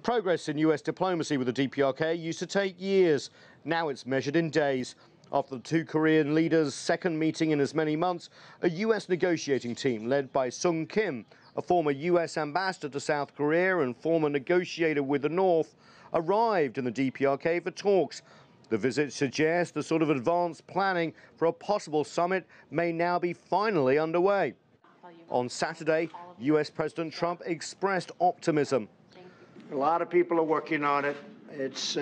Progress in US diplomacy with the DPRK used to take years. Now it's measured in days. After the two Korean leaders' second meeting in as many months, a US negotiating team led by Sung Kim, a former US ambassador to South Korea and former negotiator with the North, arrived in the DPRK for talks. The visit suggests the sort of advanced planning for a possible summit may now be finally underway. On Saturday, US President Trump expressed optimism. A lot of people are working on it. It's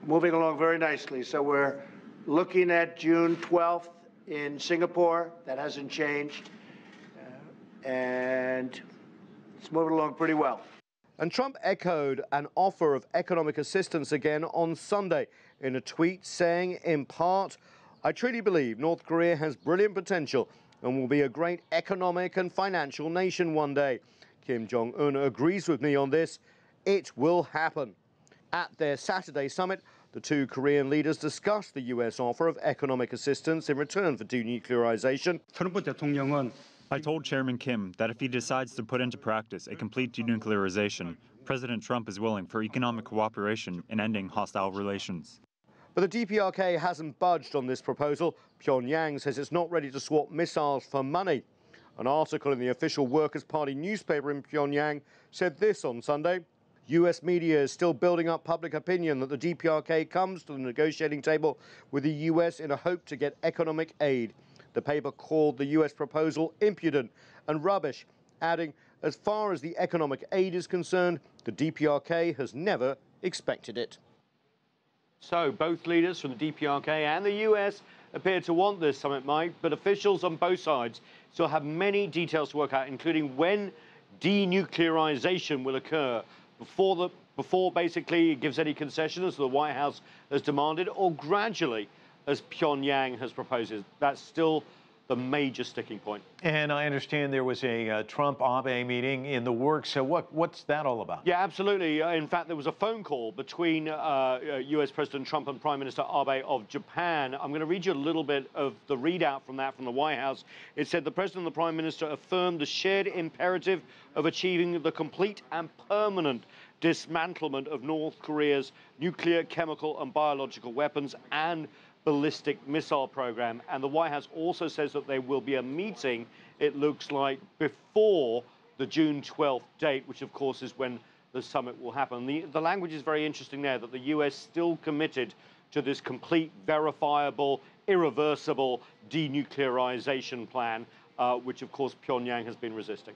moving along very nicely. So we're looking at June 12th in Singapore. That hasn't changed. And it's moving along pretty well. And Trump echoed an offer of economic assistance again on Sunday in a tweet saying, in part, "I truly believe North Korea has brilliant potential and will be a great economic and financial nation one day. Kim Jong-un agrees with me on this. It will happen." At their Saturday summit, the two Korean leaders discussed the US offer of economic assistance in return for denuclearization. I told Chairman Kim that if he decides to put into practice a complete denuclearization, President Trump is willing for economic cooperation in ending hostile relations. But the DPRK hasn't budged on this proposal. Pyongyang says it's not ready to swap missiles for money. An article in the official Workers' Party newspaper in Pyongyang said this on Sunday. US media is still building up public opinion that the DPRK comes to the negotiating table with the US in a hope to get economic aid. The paper called the US proposal impudent and rubbish, adding, as far as the economic aid is concerned, the DPRK has never expected it. So both leaders from the DPRK and the US appear to want this summit, Mike, but officials on both sides still have many details to work out, including when denuclearization will occur, before basically it gives any concessions the White House has demanded, or gradually, as Pyongyang has proposed. That's still the major sticking point. And I understand there was a Trump-Abe meeting in the works. So what's that all about? Yeah, absolutely. In fact, there was a phone call between US President Trump and Prime Minister Abe of Japan. I'm going to read you a little bit of the readout from that from the White House. It said the President and the Prime Minister affirmed the shared imperative of achieving the complete and permanent dismantlement of North Korea's nuclear, chemical and biological weapons and ballistic missile program. And the White House also says that there will be a meeting, it looks like, before the June 12th date, which of course is when the summit will happen. The language is very interesting there, that the US still committed to this complete, verifiable, irreversible denuclearization plan, which of course Pyongyang has been resisting.